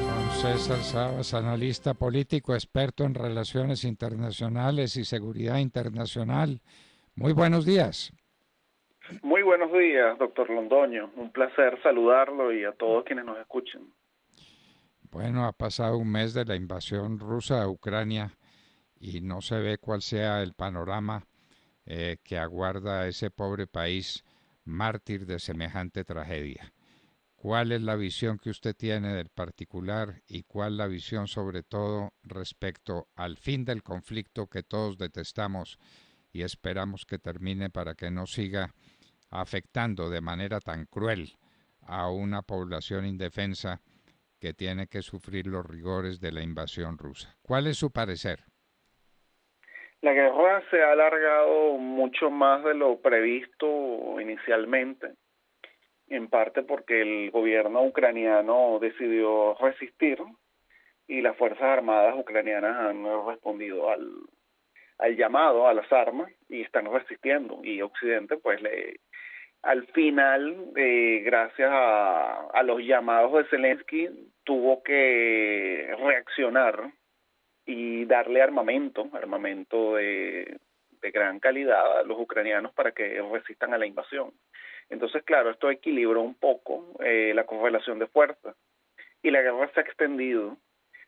Don César Sabas, analista político, experto en relaciones internacionales y seguridad internacional. Muy buenos días. Muy buenos días, doctor Londoño. Un placer saludarlo y a todos quienes nos escuchen. Bueno, ha pasado un mes de la invasión rusa a Ucrania y no se ve cuál sea el panorama que aguarda a ese pobre país mártir de semejante tragedia. ¿Cuál es la visión que usted tiene del particular y cuál la visión sobre todo respecto al fin del conflicto que todos detestamos y esperamos que termine para que no siga afectando de manera tan cruel a una población indefensa que tiene que sufrir los rigores de la invasión rusa? ¿Cuál es su parecer? La guerra se ha alargado mucho más de lo previsto inicialmente, en parte porque el gobierno ucraniano decidió resistir y las Fuerzas Armadas ucranianas han respondido al llamado a las armas y están resistiendo. Y Occidente, pues, al final, gracias a los llamados de Zelensky, tuvo que reaccionar y darle armamento de gran calidad a los ucranianos para que resistan a la invasión. Entonces, claro, esto equilibró un poco la correlación de fuerzas y la guerra se ha extendido,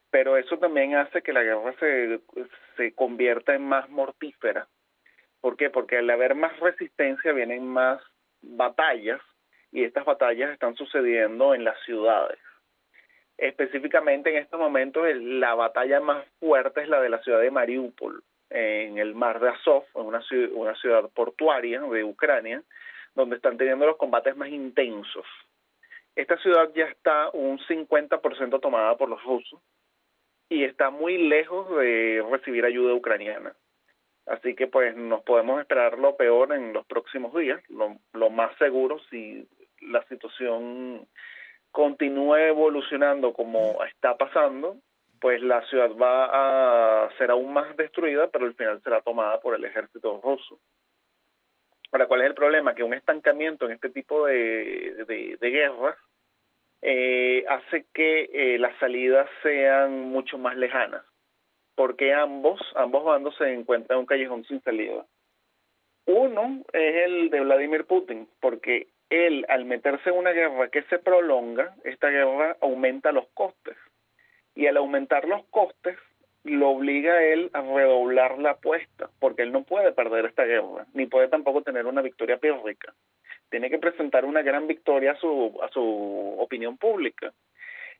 pero eso también hace que la guerra se convierta en más mortífera. ¿Por qué? Porque al haber más resistencia vienen más batallas y estas batallas están sucediendo en las ciudades. Específicamente en estos momentos la batalla más fuerte es la de la ciudad de Mariupol, en el mar de Azov, en una ciudad portuaria de Ucrania, donde están teniendo los combates más intensos. Esta ciudad ya está un 50% tomada por los rusos y está muy lejos de recibir ayuda ucraniana. Así que pues nos podemos esperar lo peor en los próximos días, lo más seguro si la situación continúe evolucionando como está pasando, pues la ciudad va a ser aún más destruida, pero al final será tomada por el ejército ruso. Ahora, ¿cuál es el problema? Que un estancamiento en este tipo de guerras hace que las salidas sean mucho más lejanas, porque ambos bandos se encuentran en un callejón sin salida. Uno es el de Vladimir Putin, porque él, al meterse en una guerra que se prolonga, esta guerra aumenta los costes. Y al aumentar los costes, lo obliga a él a redoblar la apuesta, porque él no puede perder esta guerra, ni puede tampoco tener una victoria pírrica. Tiene que presentar una gran victoria a su opinión pública.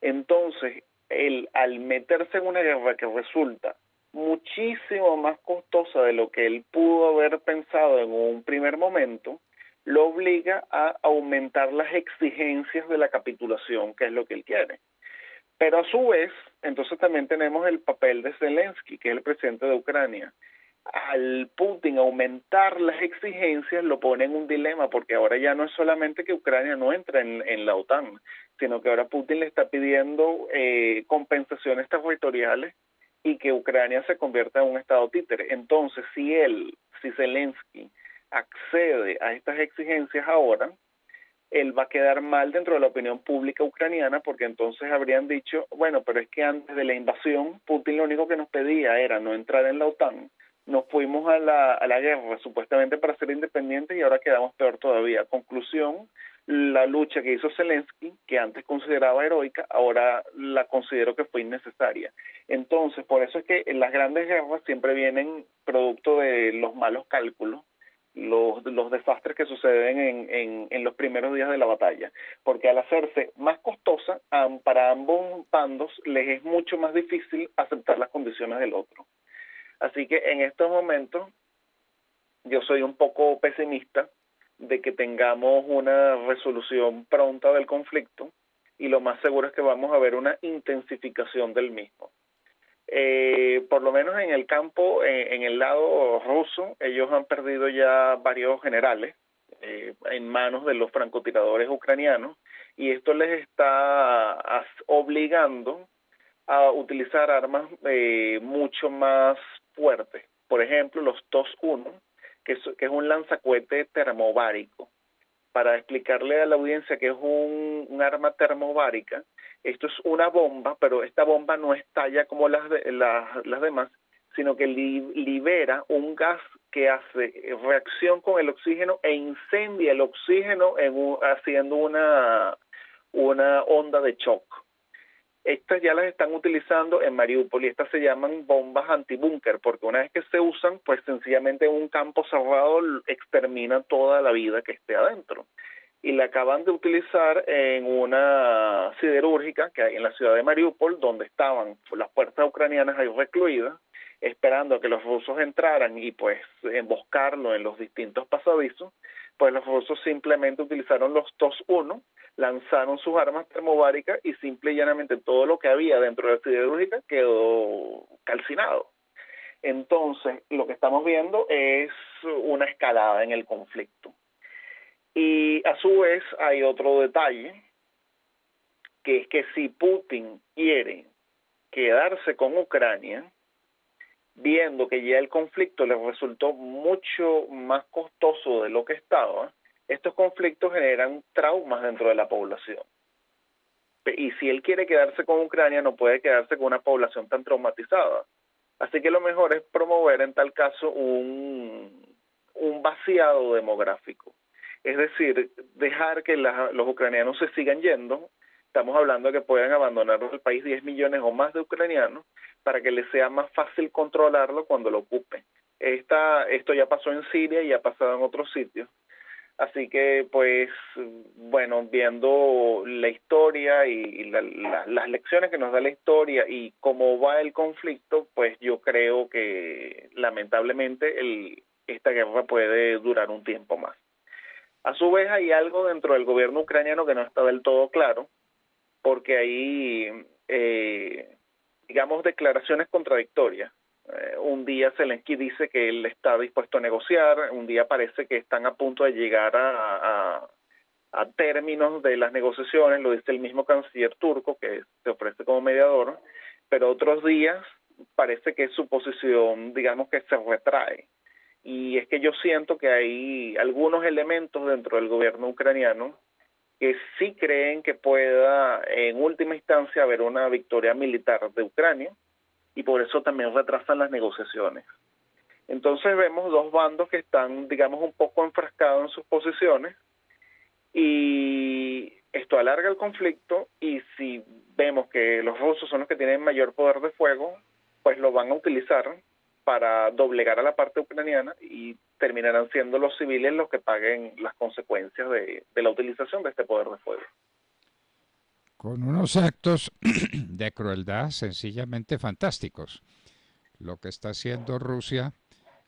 Entonces, él, al meterse en una guerra que resulta muchísimo más costosa de lo que él pudo haber pensado en un primer momento, lo obliga a aumentar las exigencias de la capitulación, que es lo que él quiere. Pero a su vez, entonces también tenemos el papel de Zelensky, que es el presidente de Ucrania. Al Putin aumentar las exigencias lo pone en un dilema, porque ahora ya no es solamente que Ucrania no entre en la OTAN, sino que ahora Putin le está pidiendo compensaciones territoriales y que Ucrania se convierta en un estado títere. Entonces, si Zelensky accede a estas exigencias ahora, él va a quedar mal dentro de la opinión pública ucraniana, porque entonces habrían dicho, bueno, pero es que antes de la invasión, Putin lo único que nos pedía era no entrar en la OTAN, nos fuimos a la guerra supuestamente para ser independientes y ahora quedamos peor todavía. Conclusión, la lucha que hizo Zelensky, que antes consideraba heroica, ahora la considero que fue innecesaria. Entonces, por eso es que en las grandes guerras siempre vienen producto de los malos cálculos, los desastres que suceden en los primeros días de la batalla, porque al hacerse más costosa, para ambos bandos les es mucho más difícil aceptar las condiciones del otro. Así que en estos momentos yo soy un poco pesimista de que tengamos una resolución pronta del conflicto y lo más seguro es que vamos a ver una intensificación del mismo. Por lo menos en el campo, en el lado ruso, ellos han perdido ya varios generales en manos de los francotiradores ucranianos y esto les está obligando a utilizar armas mucho más fuertes. Por ejemplo, los TOS-1, que es un lanzacohete termobárico. para explicarle a la audiencia que es un arma termobárica. Esto es una bomba, pero esta bomba no estalla como las demás, sino que libera un gas que hace reacción con el oxígeno e incendia el oxígeno haciendo una onda de shock. Estas ya las están utilizando en Mariupol y estas se llaman bombas antibúnker, porque una vez que se usan, pues sencillamente un campo cerrado extermina toda la vida que esté adentro. Y la acaban de utilizar en una siderúrgica que hay en la ciudad de Mariupol, donde estaban las fuerzas ucranianas ahí recluidas, esperando a que los rusos entraran y pues emboscarlo en los distintos pasadizos. Pues los rusos simplemente utilizaron los TOS-1, lanzaron sus armas termobáricas y simple y llanamente todo lo que había dentro de la siderúrgica quedó calcinado. Entonces, lo que estamos viendo es una escalada en el conflicto. Y a su vez hay otro detalle, que es que si Putin quiere quedarse con Ucrania, viendo que ya el conflicto le resultó mucho más costoso de lo que estaba, estos conflictos generan traumas dentro de la población. Y si él quiere quedarse con Ucrania, no puede quedarse con una población tan traumatizada. Así que lo mejor es promover en tal caso un vaciado demográfico. Es decir, dejar que los ucranianos se sigan yendo. Estamos hablando de que puedan abandonar el país 10 millones o más de ucranianos para que les sea más fácil controlarlo cuando lo ocupen. Esto ya pasó en Siria y ha pasado en otros sitios. Así que, pues, bueno, viendo la historia y las lecciones que nos da la historia y cómo va el conflicto, pues yo creo que lamentablemente esta guerra puede durar un tiempo más. A su vez hay algo dentro del gobierno ucraniano que no está del todo claro, porque hay, digamos, declaraciones contradictorias. Un día Zelensky dice que él está dispuesto a negociar, un día parece que están a punto de llegar a términos de las negociaciones, lo dice el mismo canciller turco que se ofrece como mediador, pero otros días parece que su posición, digamos, que se retrae. Y es que yo siento que hay algunos elementos dentro del gobierno ucraniano que sí creen que pueda en última instancia haber una victoria militar de Ucrania, y por eso también retrasan las negociaciones. Entonces vemos dos bandos que están, digamos, un poco enfrascados en sus posiciones, y esto alarga el conflicto, y si vemos que los rusos son los que tienen mayor poder de fuego, pues lo van a utilizar para doblegar a la parte ucraniana y terminarán siendo los civiles los que paguen las consecuencias de la utilización de este poder de fuego. Con unos actos de crueldad sencillamente fantásticos. Lo que está haciendo Rusia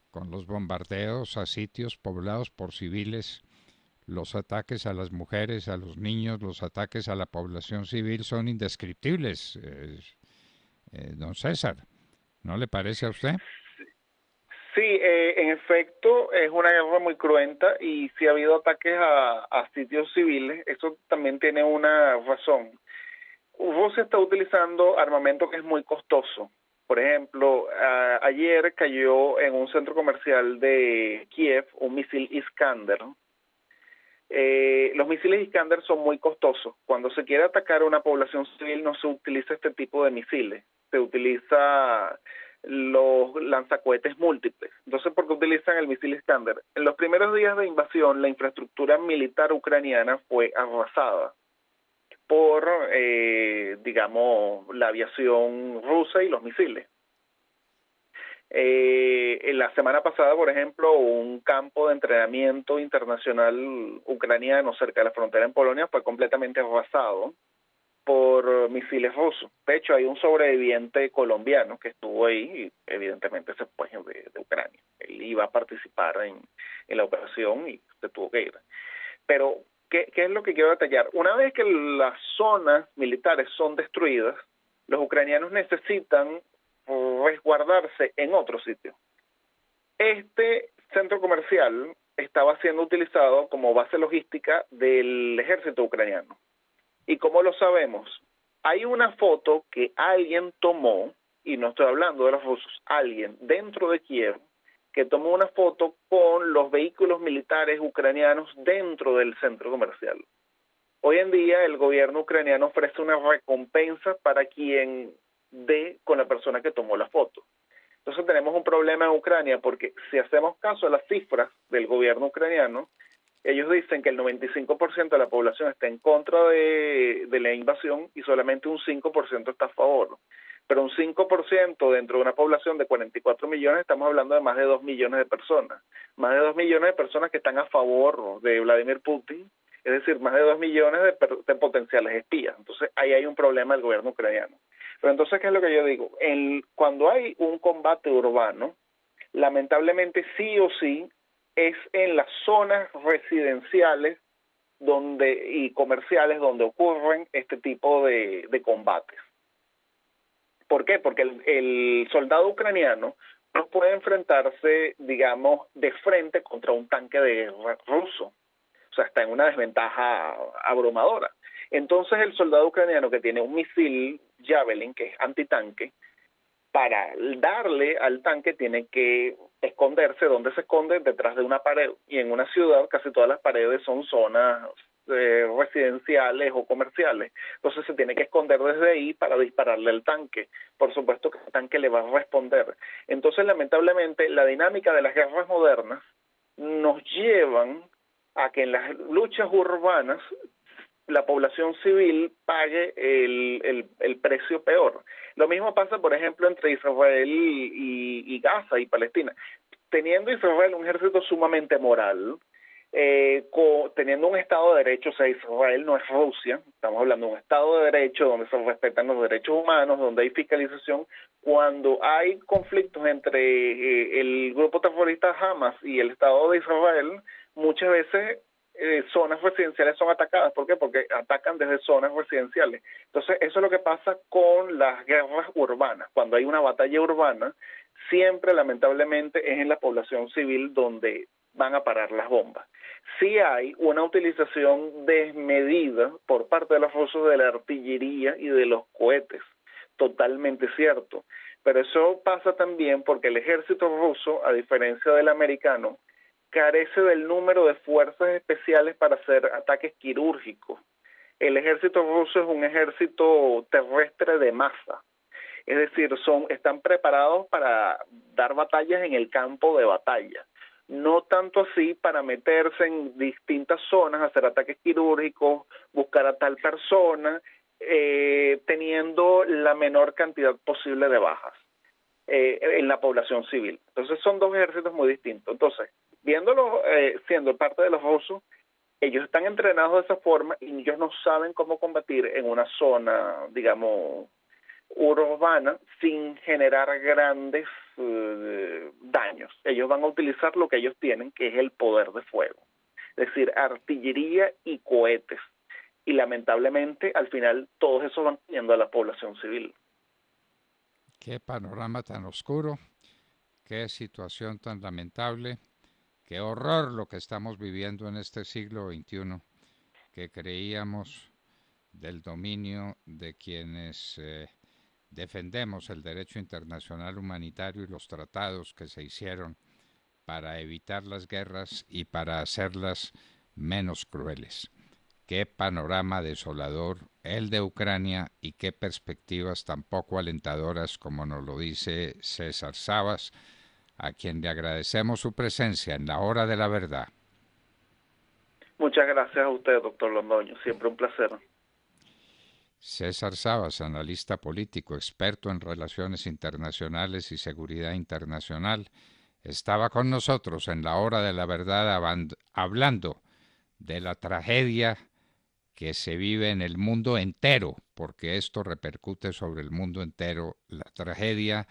con los bombardeos a sitios poblados por civiles, los ataques a las mujeres, a los niños, los ataques a la población civil son indescriptibles. Don César, ¿no le parece a usted? Sí, en efecto, es una guerra muy cruenta y sí ha habido ataques a sitios civiles. Eso también tiene una razón. Rusia está utilizando armamento que es muy costoso. Por ejemplo, ayer cayó en un centro comercial de Kiev un misil Iskander. Los misiles Iskander son muy costosos. Cuando se quiere atacar a una población civil no se utiliza este tipo de misiles. Se utiliza los lanzacohetes múltiples. Entonces, ¿por qué utilizan el misil Iskander? En los primeros días de invasión, la infraestructura militar ucraniana fue arrasada por, digamos, la aviación rusa y los misiles. En la semana pasada, por ejemplo, un campo de entrenamiento internacional ucraniano cerca de la frontera en Polonia fue completamente arrasado por misiles rusos. De hecho, hay un sobreviviente colombiano que estuvo ahí y evidentemente se fue de Ucrania. Él iba a participar en la operación y se tuvo que ir. Pero, ¿qué es lo que quiero detallar? Una vez que las zonas militares son destruidas, los ucranianos necesitan resguardarse en otro sitio. Este centro comercial estaba siendo utilizado como base logística del ejército ucraniano. ¿Y cómo lo sabemos? Hay una foto que alguien tomó, y no estoy hablando de los rusos, alguien dentro de Kiev, que tomó una foto con los vehículos militares ucranianos dentro del centro comercial. Hoy en día el gobierno ucraniano ofrece una recompensa para quien dé con la persona que tomó la foto. Entonces tenemos un problema en Ucrania porque si hacemos caso a las cifras del gobierno ucraniano, ellos dicen que el 95% de la población está en contra de la invasión y solamente un 5% está a favor. Pero un 5% dentro de una población de 44 millones, estamos hablando de más de 2 millones de personas. Más de 2 millones de personas que están a favor de Vladimir Putin, es decir, más de 2 millones de potenciales espías. Entonces ahí hay un problema del gobierno ucraniano. Pero entonces, ¿qué es lo que yo digo? Cuando hay un combate urbano, lamentablemente sí o sí es en las zonas residenciales y comerciales donde ocurren este tipo de combates. ¿Por qué? Porque el soldado ucraniano no puede enfrentarse, digamos, de frente contra un tanque de guerra ruso. O sea, está en una desventaja abrumadora. Entonces el soldado ucraniano que tiene un misil Javelin, que es antitanque, para darle al tanque tiene que esconderse. ¿Dónde se esconde? Detrás de una pared. Y en una ciudad casi todas las paredes son zonas residenciales o comerciales. Entonces se tiene que esconder desde ahí para dispararle al tanque. Por supuesto que el tanque le va a responder. Entonces, lamentablemente, la dinámica de las guerras modernas nos llevan a que en las luchas urbanas la población civil pague el precio peor. Lo mismo pasa, por ejemplo, entre Israel y Gaza y Palestina. Teniendo Israel un ejército sumamente moral, teniendo un Estado de Derecho, o sea, Israel no es Rusia, estamos hablando de un Estado de Derecho donde se respetan los derechos humanos, donde hay fiscalización. Cuando hay conflictos entre el grupo terrorista Hamas y el Estado de Israel, muchas veces zonas residenciales son atacadas. ¿Por qué? Porque atacan desde zonas residenciales. Entonces, eso es lo que pasa con las guerras urbanas. Cuando hay una batalla urbana, siempre, lamentablemente, es en la población civil donde van a parar las bombas. Sí hay una utilización desmedida por parte de los rusos de la artillería y de los cohetes, totalmente cierto. Pero eso pasa también porque el ejército ruso, a diferencia del americano, carece del número de fuerzas especiales para hacer ataques quirúrgicos. El ejército ruso es un ejército terrestre de masa, es decir, están preparados para dar batallas en el campo de batalla, no tanto así para meterse en distintas zonas, hacer ataques quirúrgicos, buscar a tal persona, teniendo la menor cantidad posible de bajas en la población civil. Entonces son dos ejércitos muy distintos. Entonces, viéndolo siendo parte de los rusos, ellos están entrenados de esa forma y ellos no saben cómo combatir en una zona, digamos, urbana sin generar grandes daños. Ellos van a utilizar lo que ellos tienen, que es el poder de fuego, es decir, artillería y cohetes. Y lamentablemente, al final, todos esos van yendo a la población civil. Qué panorama tan oscuro, qué situación tan lamentable. Qué horror lo que estamos viviendo en este siglo XXI, que creíamos del dominio de quienes defendemos el derecho internacional humanitario y los tratados que se hicieron para evitar las guerras y para hacerlas menos crueles. Qué panorama desolador el de Ucrania y qué perspectivas tan poco alentadoras como nos lo dice César Sabas, a quien le agradecemos su presencia en la hora de la verdad. Muchas gracias a usted, doctor Londoño. Siempre un placer. César Sabas, analista político, experto en relaciones internacionales y seguridad internacional, estaba con nosotros en la hora de la verdad hablando de la tragedia que se vive en el mundo entero, porque esto repercute sobre el mundo entero, la tragedia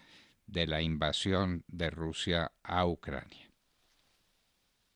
de la invasión de Rusia a Ucrania.